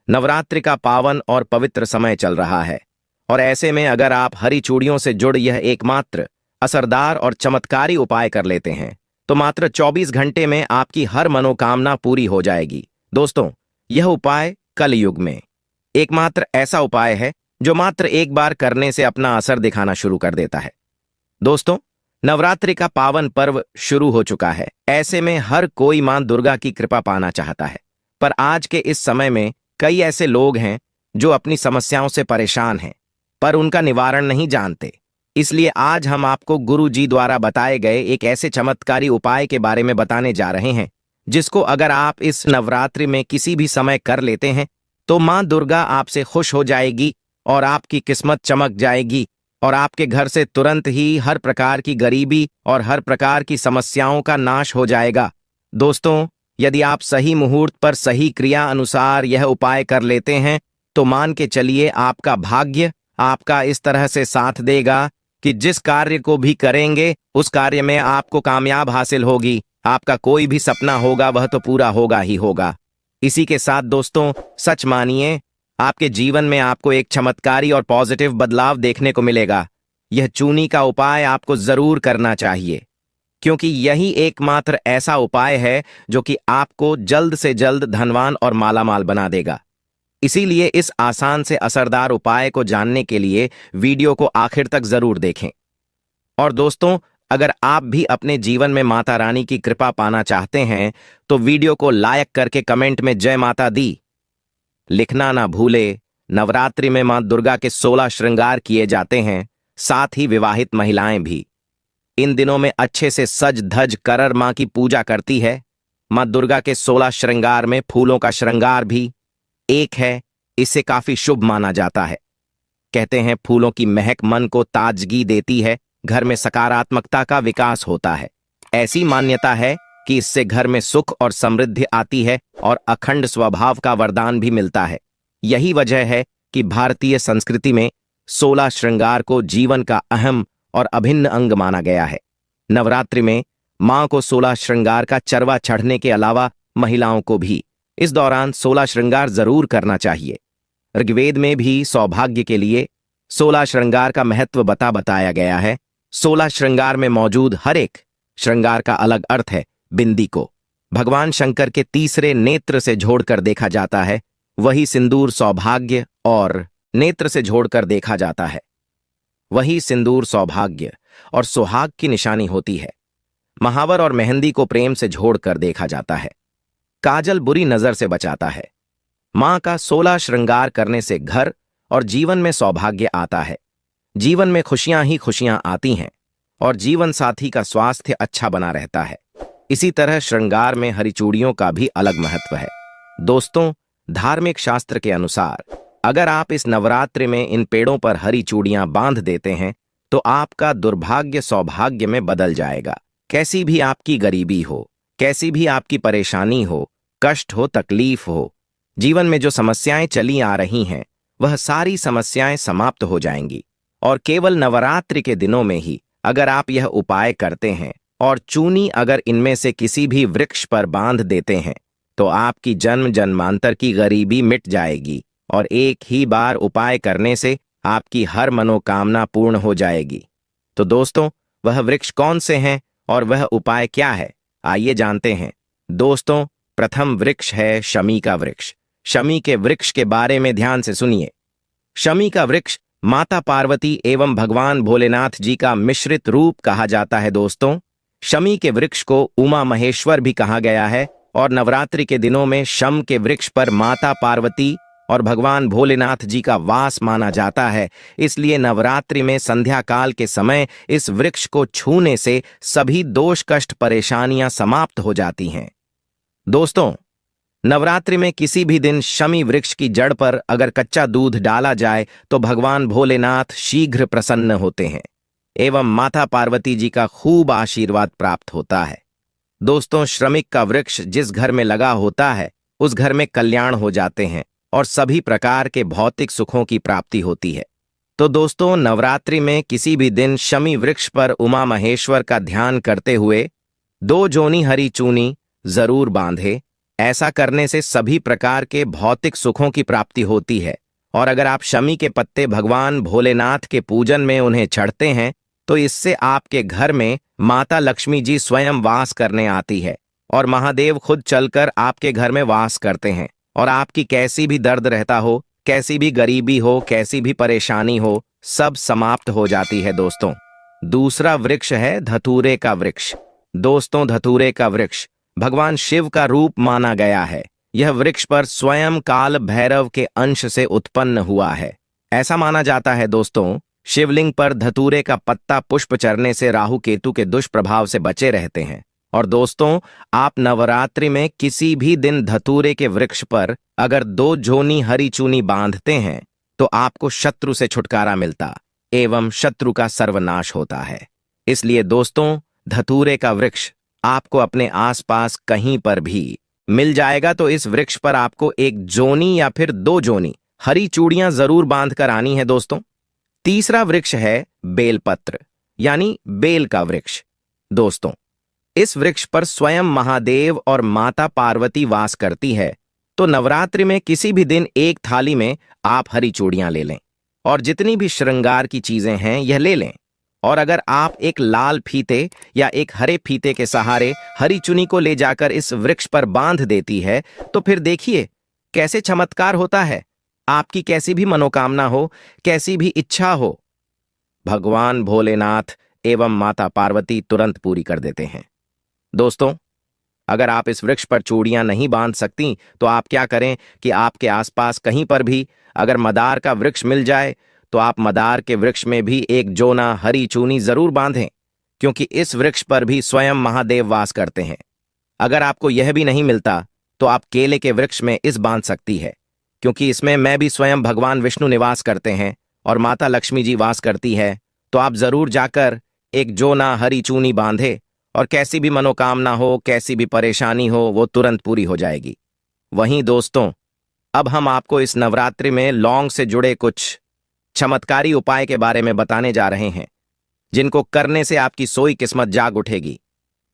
नवरात्रि का पावन और पवित्र समय चल रहा है और ऐसे में अगर आप हरी चूड़ियों से जुड़ यह एकमात्र असरदार और चमत्कारी उपाय कर लेते हैं तो मात्र 24 घंटे में आपकी हर मनोकामना पूरी हो जाएगी। दोस्तों, यह उपाय कलयुग में एकमात्र ऐसा उपाय है जो मात्र एक बार करने से अपना असर दिखाना शुरू कर देता है। दोस्तों, नवरात्रि का पावन पर्व शुरू हो चुका है। ऐसे में हर कोई मां दुर्गा की कृपा पाना चाहता है, पर आज के इस समय में कई ऐसे लोग हैं जो अपनी समस्याओं से परेशान हैं पर उनका निवारण नहीं जानते। इसलिए आज हम आपको गुरु जी द्वारा बताए गए एक ऐसे चमत्कारी उपाय के बारे में बताने जा रहे हैं जिसको अगर आप इस नवरात्रि में किसी भी समय कर लेते हैं तो मां दुर्गा आपसे खुश हो जाएगी और आपकी किस्मत चमक जाएगी और आपके घर से तुरंत ही हर प्रकार की गरीबी और हर प्रकार की समस्याओं का नाश हो जाएगा। दोस्तों, यदि आप सही मुहूर्त पर सही क्रिया अनुसार यह उपाय कर लेते हैं तो मान के चलिए आपका भाग्य आपका इस तरह से साथ देगा कि जिस कार्य को भी करेंगे उस कार्य में आपको कामयाब हासिल होगी। आपका कोई भी सपना होगा वह तो पूरा होगा ही होगा। इसी के साथ दोस्तों, सच मानिए आपके जीवन में आपको एक चमत्कारी और पॉजिटिव बदलाव देखने को मिलेगा। यह चूनी का उपाय आपको जरूर करना चाहिए क्योंकि यही एकमात्र ऐसा उपाय है जो कि आपको जल्द से जल्द धनवान और मालामाल बना देगा। इसीलिए इस आसान से असरदार उपाय को जानने के लिए वीडियो को आखिर तक जरूर देखें। और दोस्तों, अगर आप भी अपने जीवन में माता रानी की कृपा पाना चाहते हैं तो वीडियो को लाइक करके कमेंट में जय माता दी लिखना ना भूले। नवरात्रि में मां दुर्गा के 16 श्रृंगार किए जाते हैं, साथ ही विवाहित महिलाएं भी इन दिनों में अच्छे से सज धज कर मां की पूजा करती है। मां दुर्गा के 16 श्रृंगार में फूलों का श्रृंगार भी एक है। इसे काफी शुभ माना जाता है। कहते हैं फूलों की महक मन को ताजगी देती है, घर में सकारात्मकता का विकास होता है। ऐसी मान्यता है कि इससे घर में सुख और समृद्धि आती है और अखंड स्वभाव का वरदान भी मिलता है। यही वजह है कि भारतीय संस्कृति में 16 श्रृंगार को जीवन का अहम और अभिन्न अंग माना गया है। नवरात्रि में मां को 16 श्रृंगार का चरवा चढ़ने के अलावा महिलाओं को भी इस दौरान 16 श्रृंगार जरूर करना चाहिए। ऋग्वेद में भी सौभाग्य के लिए 16 श्रृंगार का महत्व बताया गया है। 16 श्रृंगार में मौजूद हर एक श्रृंगार का अलग अर्थ है। बिंदी को भगवान शंकर के तीसरे नेत्र से जोड़कर देखा जाता है, वही सिंदूर सौभाग्य और नेत्र से जोड़कर देखा जाता है। वही सिंदूर सौभाग्य और सुहाग की निशानी होती है। महावर और मेहंदी को प्रेम से जोड़कर देखा जाता है। काजल बुरी नजर से बचाता है। मां का 16 श्रृंगार करने से घर और जीवन में सौभाग्य आता है। जीवन में खुशियां ही खुशियां आती हैं और जीवन साथी का स्वास्थ्य अच्छा बना रहता है। इसी तरह श्रृंगार में हरी चूड़ियों का भी अलग महत्व है। दोस्तों, धार्मिक शास्त्र के अनुसार अगर आप इस नवरात्रि में इन पेड़ों पर हरी चूड़ियां बांध देते हैं तो आपका दुर्भाग्य सौभाग्य में बदल जाएगा। कैसी भी आपकी गरीबी हो, कैसी भी आपकी परेशानी हो, कष्ट हो, तकलीफ हो, जीवन में जो समस्याएं चली आ रही हैं वह सारी समस्याएं समाप्त हो जाएंगी। और केवल नवरात्रि के दिनों में ही अगर आप यह उपाय करते हैं और चूनी अगर इनमें से किसी भी वृक्ष पर बांध देते हैं तो आपकी जन्म जन्मांतर की गरीबी मिट जाएगी और एक ही बार उपाय करने से आपकी हर मनोकामना पूर्ण हो जाएगी। तो दोस्तों, वह वृक्ष कौन से हैं और वह उपाय क्या है, आइए जानते हैं। दोस्तों, प्रथम वृक्ष है शमी का वृक्ष। शमी के वृक्ष के बारे में ध्यान से सुनिए। शमी का वृक्ष माता पार्वती एवं भगवान भोलेनाथ जी का मिश्रित रूप कहा जाता है। दोस्तों, शमी के वृक्ष को उमा महेश्वर भी कहा गया है और नवरात्रि के दिनों में शम के वृक्ष पर माता पार्वती और भगवान भोलेनाथ जी का वास माना जाता है। इसलिए नवरात्रि में संध्या काल के समय इस वृक्ष को छूने से सभी दोष कष्ट परेशानियां समाप्त हो जाती हैं। दोस्तों, नवरात्रि में किसी भी दिन शमी वृक्ष की जड़ पर अगर कच्चा दूध डाला जाए तो भगवान भोलेनाथ शीघ्र प्रसन्न होते हैं एवं माता पार्वती जी का खूब आशीर्वाद प्राप्त होता है। दोस्तों, श्रमिक का वृक्ष जिस घर में लगा होता है उस घर में कल्याण हो जाते हैं और सभी प्रकार के भौतिक सुखों की प्राप्ति होती है। तो दोस्तों, नवरात्रि में किसी भी दिन शमी वृक्ष पर उमा महेश्वर का ध्यान करते हुए 2 जोनी हरी चूनी जरूर बांधे ऐसा करने से सभी प्रकार के भौतिक सुखों की प्राप्ति होती है। और अगर आप शमी के पत्ते भगवान भोलेनाथ के पूजन में उन्हें चढ़ते हैं तो इससे आपके घर में माता लक्ष्मी जी स्वयं वास करने आती है और महादेव खुद चलकर आपके घर में वास करते हैं और आपकी कैसी भी दर्द रहता हो, कैसी भी गरीबी हो, कैसी भी परेशानी हो, सब समाप्त हो जाती है दोस्तों। दूसरा वृक्ष है धतूरे का वृक्ष। दोस्तों, धतूरे का वृक्ष भगवान शिव का रूप माना गया है। यह वृक्ष पर स्वयं काल भैरव के अंश से उत्पन्न हुआ है। ऐसा माना जाता है दोस्तों, शिवलिंग पर धतूरे का पत्ता पुष्प चढ़ने से राहु केतु के दुष्प्रभाव से बचे रहते हैं। और दोस्तों, आप नवरात्रि में किसी भी दिन धतूरे के वृक्ष पर अगर 2 जोनी हरी चूनी बांधते हैं तो आपको शत्रु से छुटकारा मिलता एवं शत्रु का सर्वनाश होता है। इसलिए दोस्तों, धतूरे का वृक्ष आपको अपने आसपास कहीं पर भी मिल जाएगा तो इस वृक्ष पर आपको 1 जोनी या फिर 2 जोनी हरी चूड़ियां जरूर बांध कर आनी है दोस्तों। तीसरा वृक्ष है बेलपत्र यानी बेल का वृक्ष। दोस्तों, इस वृक्ष पर स्वयं महादेव और माता पार्वती वास करती है। तो नवरात्रि में किसी भी दिन 1 थाली में आप हरी चूड़ियां ले लें और जितनी भी श्रृंगार की चीजें हैं यह ले लें। और अगर आप एक लाल फीते या एक हरे फीते के सहारे हरी चुनी को ले जाकर इस वृक्ष पर बांध देती है तो फिर देखिए कैसे चमत्कार होता है। आपकी कैसी भी मनोकामना हो, कैसी भी इच्छा हो, भगवान भोलेनाथ एवं माता पार्वती तुरंत पूरी कर देते हैं। दोस्तों, अगर आप इस वृक्ष पर चूड़ियां नहीं बांध सकती तो आप क्या करें कि आपके आसपास कहीं पर भी अगर मदार का वृक्ष मिल जाए तो आप मदार के वृक्ष में भी 1 जोना हरी चूनी जरूर बांधें, क्योंकि इस वृक्ष पर भी स्वयं महादेव वास करते हैं। अगर आपको यह भी नहीं मिलता तो आप केले के वृक्ष में इस बांध सकती है, क्योंकि इसमें मैं भी स्वयं भगवान विष्णु निवास करते हैं और माता लक्ष्मी जी वास करती है। तो आप जरूर जाकर 1 जोना हरी चूनी बांधे और कैसी भी मनोकामना हो, कैसी भी परेशानी हो, वो तुरंत पूरी हो जाएगी। वहीं दोस्तों, अब हम आपको इस नवरात्रि में लौंग से जुड़े कुछ चमत्कारी उपाय के बारे में बताने जा रहे हैं, जिनको करने से आपकी सोई किस्मत जाग उठेगी।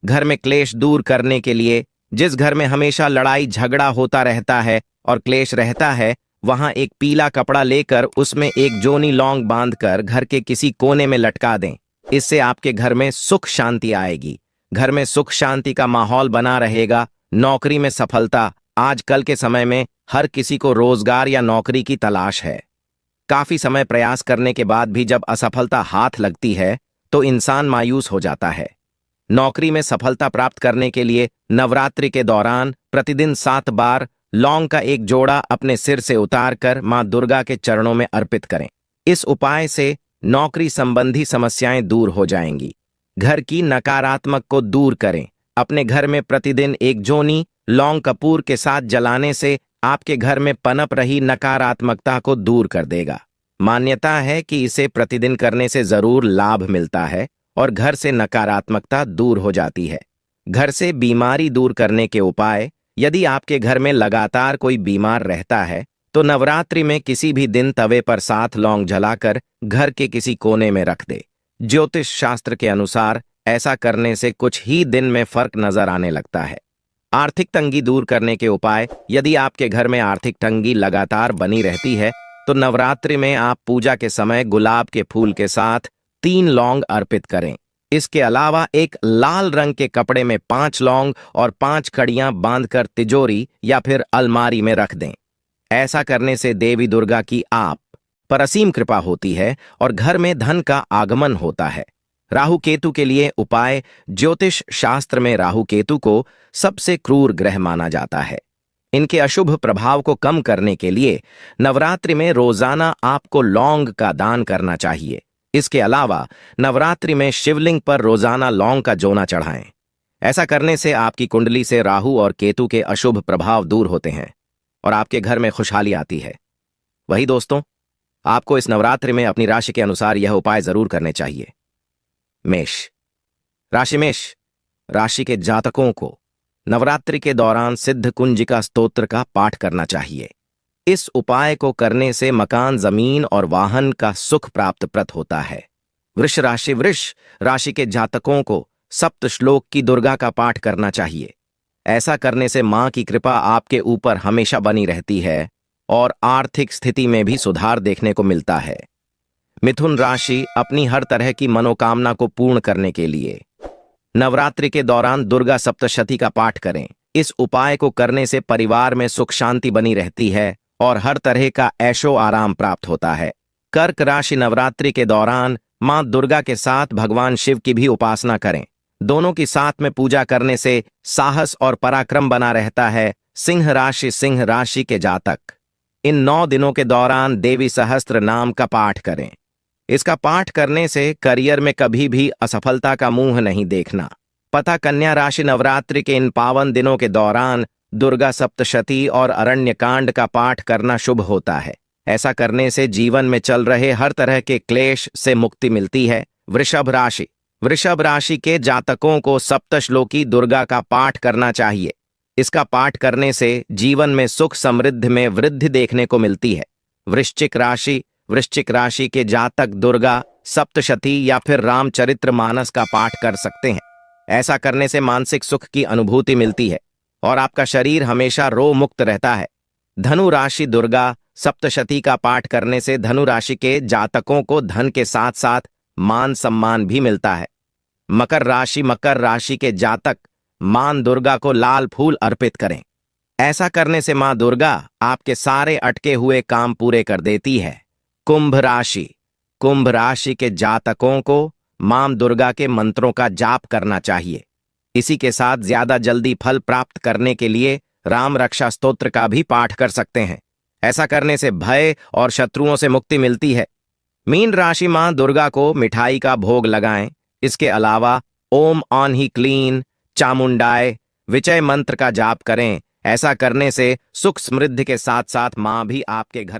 घर में क्लेश दूर करने के लिए, जिस घर में हमेशा लड़ाई झगड़ा होता रहता है और क्लेश रहता है, वहां एक पीला कपड़ा लेकर उसमें 1 जोनी लौंग बांधकर घर के किसी कोने में लटका दें। इससे आपके घर में सुख शांति आएगी, घर में सुख शांति का माहौल बना रहेगा। नौकरी में सफलता, आजकल के समय में हर किसी को रोजगार या नौकरी की तलाश है। काफी समय प्रयास करने के बाद भी जब असफलता हाथ लगती है तो इंसान मायूस हो जाता है। नौकरी में सफलता प्राप्त करने के लिए नवरात्रि के दौरान प्रतिदिन 7 बार लौंग का 1 जोड़ा अपने सिर से उतारकर मां दुर्गा के चरणों में अर्पित करें। इस उपाय से नौकरी संबंधी समस्याएं दूर हो जाएंगी। घर की नकारात्मक को दूर करें। अपने घर में प्रतिदिन 1 जोनी लौंग कपूर के साथ जलाने से आपके घर में पनप रही नकारात्मकता को दूर कर देगा। मान्यता है कि इसे प्रतिदिन करने से जरूर लाभ मिलता है और घर से नकारात्मकता दूर हो जाती है। घर से बीमारी दूर करने के उपाय, यदि आपके घर में लगातार कोई बीमार रहता है तो नवरात्रि में किसी भी दिन तवे पर 7 लौंग जलाकर घर के किसी कोने में रख दे। ज्योतिष शास्त्र के अनुसार ऐसा करने से कुछ ही दिन में फर्क नजर आने लगता है। आर्थिक तंगी दूर करने के उपाय, यदि आपके घर में आर्थिक तंगी लगातार बनी रहती है तो नवरात्रि में आप पूजा के समय गुलाब के फूल के साथ 3 लौंग अर्पित करें। इसके अलावा एक लाल रंग के कपड़े में 5 लौंग और 5 कड़ियां बांधकर तिजोरी या फिर अलमारी में रख दें। ऐसा करने से देवी दुर्गा की आप पर असीम कृपा होती है और घर में धन का आगमन होता है। राहु केतु के लिए उपाय, ज्योतिष शास्त्र में राहु केतु को सबसे क्रूर ग्रह माना जाता है। इनके अशुभ प्रभाव को कम करने के लिए नवरात्रि में रोजाना आपको लौंग का दान करना चाहिए। इसके अलावा नवरात्रि में शिवलिंग पर रोजाना लौंग का जोना चढ़ाएं। ऐसा करने से आपकी कुंडली से राहु और केतु के अशुभ प्रभाव दूर होते हैं और आपके घर में खुशहाली आती है। वही दोस्तों, आपको इस नवरात्रि में अपनी राशि के अनुसार यह उपाय जरूर करने चाहिए। मेष राशि। मेष राशि के जातकों को नवरात्रि के दौरान सिद्ध कुंजिका स्तोत्र का पाठ करना चाहिए। इस उपाय को करने से मकान, जमीन और वाहन का सुख प्राप्त होता है। वृष राशि के जातकों को 7 श्लोक की दुर्गा का पाठ करना चाहिए। ऐसा करने से माँ की कृपा आपके ऊपर हमेशा बनी रहती है और आर्थिक स्थिति में भी सुधार देखने को मिलता है। मिथुन राशि अपनी हर तरह की मनोकामना को पूर्ण करने के लिए नवरात्रि के दौरान दुर्गा सप्तशती का पाठ करें। इस उपाय को करने से परिवार में सुख शांति बनी रहती है और हर तरह का ऐशो आराम प्राप्त होता है। कर्क राशि नवरात्रि के दौरान मां दुर्गा के साथ भगवान शिव की भी उपासना करें। दोनों की साथ में पूजा करने से साहस और पराक्रम बना रहता है। सिंह राशि के जातक इन 9 दिनों के दौरान देवी सहस्त्र नाम का पाठ करें। इसका पाठ करने से करियर में कभी भी असफलता का मुंह नहीं देखना। पता कन्या राशि नवरात्रि के इन पावन दिनों के दौरान दुर्गा सप्तशती और अरण्य कांड का पाठ करना शुभ होता है। ऐसा करने से जीवन में चल रहे हर तरह के क्लेश से मुक्ति मिलती है। वृषभ राशि के जातकों को सप्तश्लोकी दुर्गा का पाठ करना चाहिए। इसका पाठ करने से जीवन में सुख समृद्ध में वृद्धि देखने को मिलती है। वृश्चिक राशि के जातक दुर्गा सप्तशती या फिर रामचरितमानस का पाठ कर सकते हैं। ऐसा करने से मानसिक सुख की अनुभूति मिलती है और आपका शरीर हमेशा रोग मुक्त रहता है। धनु राशि दुर्गा सप्तशती का पाठ करने से धनु राशि के जातकों को धन के साथ साथ मान सम्मान भी मिलता है। मकर राशि के जातक मां दुर्गा को लाल फूल अर्पित करें। ऐसा करने से मां दुर्गा आपके सारे अटके हुए काम पूरे कर देती है। कुंभ राशि के जातकों को मां दुर्गा के मंत्रों का जाप करना चाहिए। इसी के साथ ज्यादा जल्दी फल प्राप्त करने के लिए राम रक्षा स्तोत्र का भी पाठ कर सकते हैं। ऐसा करने से भय और शत्रुओं से मुक्ति मिलती है। मीन राशि मां दुर्गा को मिठाई का भोग लगाएं। इसके अलावा ओम ऑन ही क्लीन चामुंडाय विजय मंत्र का जाप करें। ऐसा करने से सुख समृद्धि के साथ साथ मां भी आपके घर